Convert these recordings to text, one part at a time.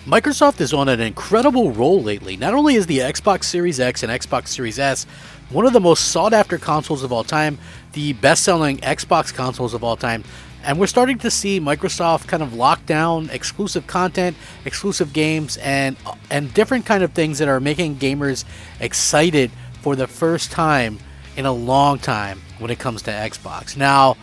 Microsoft is on an incredible roll lately. Not only is the Xbox Series X and Xbox Series S one of the most sought-after consoles of all time, the best-selling Xbox consoles of all time, and we're starting to see Microsoft kind of lock down exclusive content, exclusive games, and different kind of things that are making gamers excited for the first time in a long time when it comes to Xbox. Now,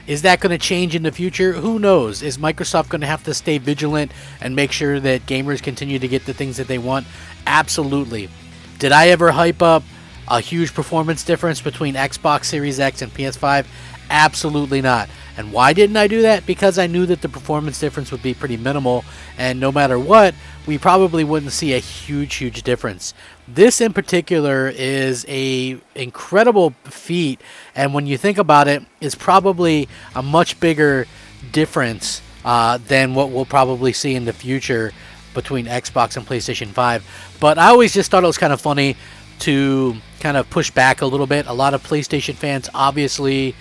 is that going to change in the future? Who knows? Is Microsoft going to have to stay vigilant and make sure that gamers continue to get the things that they want? Absolutely. Did I ever hype up a huge performance difference between Xbox Series X and PS5? Absolutely not. And why didn't I do that? Because I knew that the performance difference would be pretty minimal, and no matter what, we probably wouldn't see a huge difference. This in particular is a incredible feat, and when you think about it, is probably a much bigger difference than what we'll probably see in the future between Xbox and PlayStation 5. But I always just thought it was kind of funny to kind of push back a little bit. A lot of PlayStation fans obviously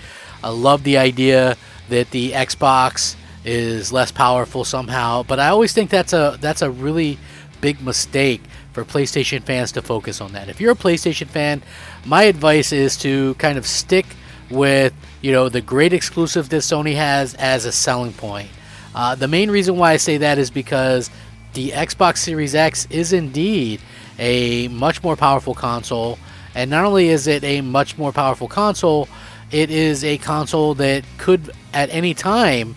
love the idea that the Xbox is less powerful somehow, but I always think that's a really big mistake for PlayStation fans to focus on that. If you're a PlayStation fan, my advice is to kind of stick with, the great exclusive that Sony has as a selling point. The main reason why I say that is because the Xbox Series X is indeed a much more powerful console, and not only is it a much more powerful console, it is a console that could at any time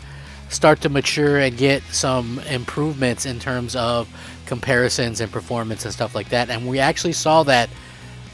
start to mature and get some improvements in terms of comparisons and performance and stuff like that. And we actually saw that,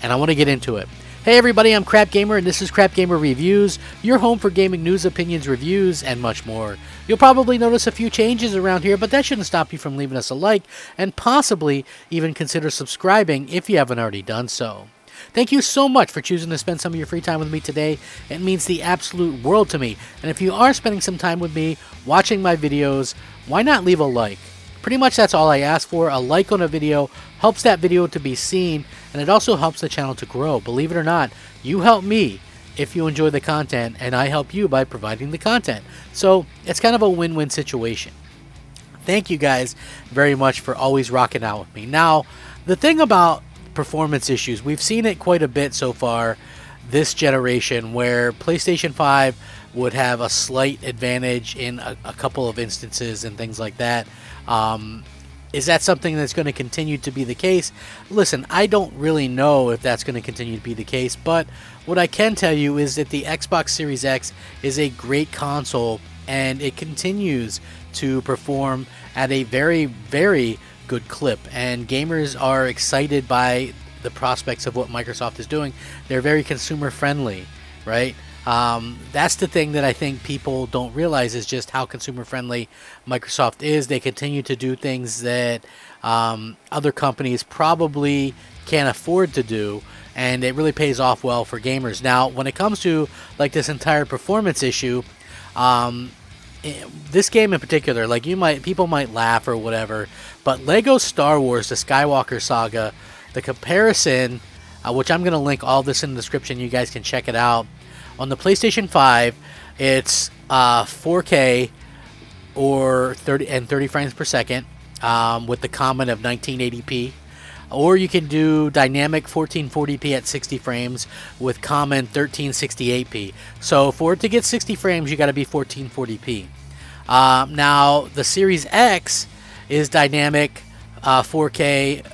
and I want to get into it. Hey everybody, I'm Crap Gamer, and this is Crap Gamer Reviews, your home for gaming news, opinions, reviews, and much more. You'll probably notice a few changes around here, but that shouldn't stop you from leaving us a like, and possibly even consider subscribing if you haven't already done so. Thank you so much for choosing to spend some of your free time with me today. It means the absolute world to me. And if you are spending some time with me watching my videos, why not leave a like? Pretty much that's all I ask for. A like on a video helps that video to be seen, and it also helps the channel to grow. Believe it or not, you help me if you enjoy the content, and I help you by providing the content. So it's kind of a win-win situation. Thank you guys very much for always rocking out with me. Now, the thing about performance issues, we've seen it quite a bit so far this generation, where PlayStation 5 would have a slight advantage in a couple of instances and things like that. Is that something that's going to continue to be the case? Listen, I don't really know if that's going to continue to be the case, but what I can tell you is that the Xbox Series X is a great console, and it continues to perform at a very good clip, and gamers are excited by the prospects of what Microsoft is doing. They're very consumer friendly, right? That's the thing that I think people don't realize, is just how consumer friendly Microsoft is. They continue to do things that other companies probably can't afford to do, and it really pays off well for gamers. Now, when it comes to like this entire performance issue, this game in particular, like people might laugh or whatever, but Lego Star Wars: The Skywalker Saga, the comparison, which I'm going to link all this in the description, you guys can check it out. On the PlayStation 5, it's 4K or 30 frames per second with the common of 1980p. Or you can do dynamic 1440p at 60 frames with common 1368p. So for it to get 60 frames, you got to be 1440p. Now, the Series X is dynamic 4K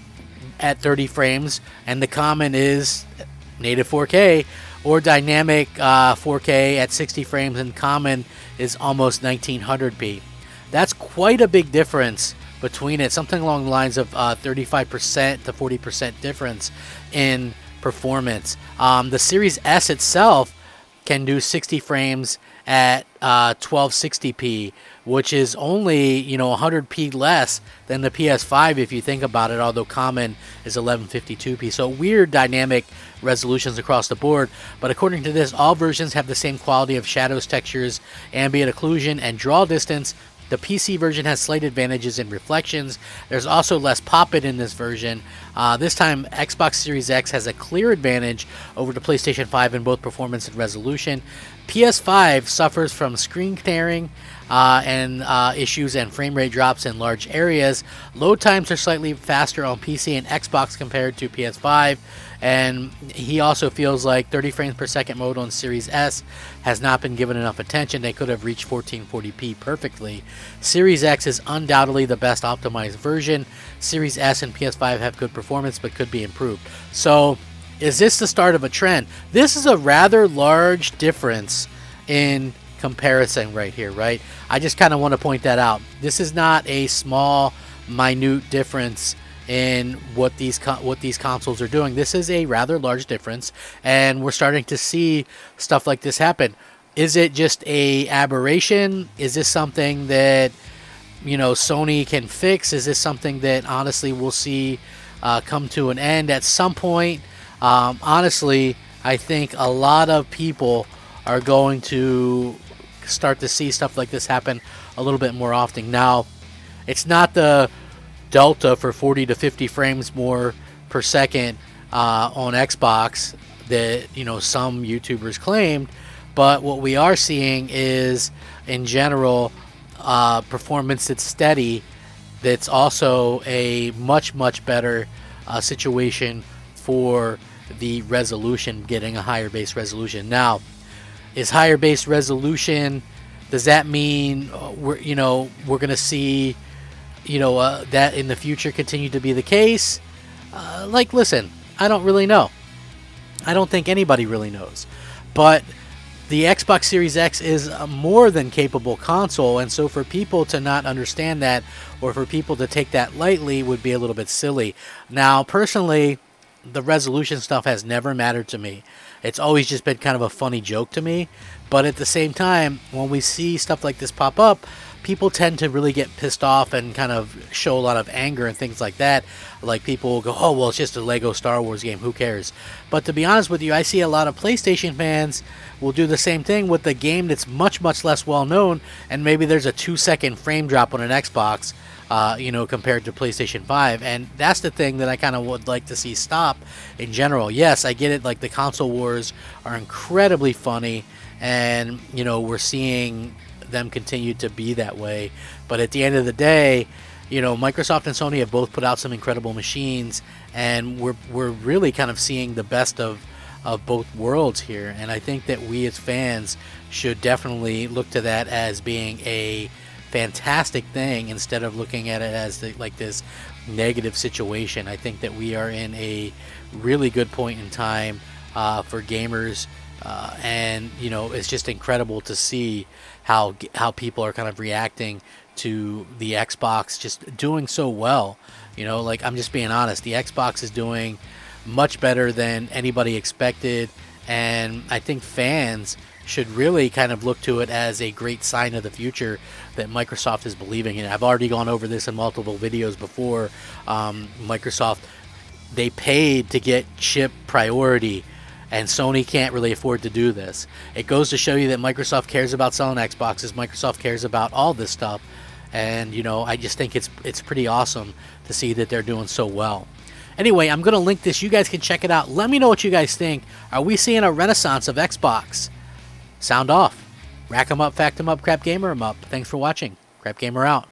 at 30 frames, and the common is native 4K, or dynamic 4K at 60 frames, and common is almost 1900p. That's quite a big difference between it, something along the lines of 35% to 40% difference in performance. The Series S itself can do 60 frames at 1260p, which is only 100p less than the PS5 if you think about it, although common is 1152p. So weird dynamic resolutions across the board, but according to this, all versions have the same quality of shadows, textures, ambient occlusion, and draw distance The PC version has slight advantages in reflections. There's also less pop-in in this version. This time, Xbox Series X has a clear advantage over the PlayStation 5 in both performance and resolution. PS5 suffers from screen tearing and issues and frame rate drops in large areas. Load times are slightly faster on PC and Xbox compared to PS5. And he also feels like 30 frames per second mode on Series S has not been given enough attention. They could have reached 1440p perfectly. Series X is undoubtedly the best optimized version. Series S and PS5 have good performance but could be improved. So, is this the start of a trend? This is a rather large difference in comparison right here, right? I just kind of want to point that out. This is not a small, minute difference in what these consoles are doing. This is a rather large difference, and we're starting to see stuff like this happen. Is it just a aberration? Is this something that, you know, Sony can fix? Is this something that honestly we'll see come to an end at some point? Honestly, I think a lot of people are going to start to see stuff like this happen a little bit more often. Now, it's not the delta for 40 to 50 frames more per second on Xbox that, you know, some YouTubers claimed, but what we are seeing is, in general, performance that's steady, that's also a much better situation for the resolution, getting a higher base resolution. Now, is higher base resolution, does that mean we're going to see that in the future continue to be the case? Listen, I don't really know. I don't think anybody really knows. But the Xbox Series X is a more than capable console, and so for people to not understand that, or for people to take that lightly, would be a little bit silly. Now, personally, the resolution stuff has never mattered to me. It's always just been kind of a funny joke to me. But at the same time, when we see stuff like this pop up, people tend to really get pissed off and kind of show a lot of anger and things like that. Like, people will go, oh, well, it's just a Lego Star Wars game, who cares? But to be honest with you, I see a lot of PlayStation fans will do the same thing with a game that's much less well known, and maybe there's a 2-second frame drop on an Xbox, compared to PlayStation 5. And that's the thing that I kind of would like to see stop in general. Yes, I get it, like, the console wars are incredibly funny, and, we're seeing them continue to be that way. But at the end of the day, Microsoft and Sony have both put out some incredible machines, and we're really kind of seeing the best of both worlds here. And I think that we as fans should definitely look to that as being a fantastic thing instead of looking at it as this negative situation. I think that we are in a really good point in time for gamers, and it's just incredible to see how people are kind of reacting to the Xbox just doing so well. I'm just being honest, the Xbox is doing much better than anybody expected, and I think fans should really kind of look to it as a great sign of the future that Microsoft is believing in. I've already gone over this in multiple videos before. Microsoft, they paid to get chip priority, and Sony can't really afford to do this. It goes to show you that Microsoft cares about selling Xboxes. Microsoft cares about all this stuff, and I just think it's pretty awesome to see that they're doing so well. Anyway, I'm going to link this. You guys can check it out. Let me know what you guys think. Are we seeing a renaissance of Xbox? Sound off. Rack 'em up, fact 'em up, Crap Gamer 'em up. Thanks for watching. Crap Gamer out.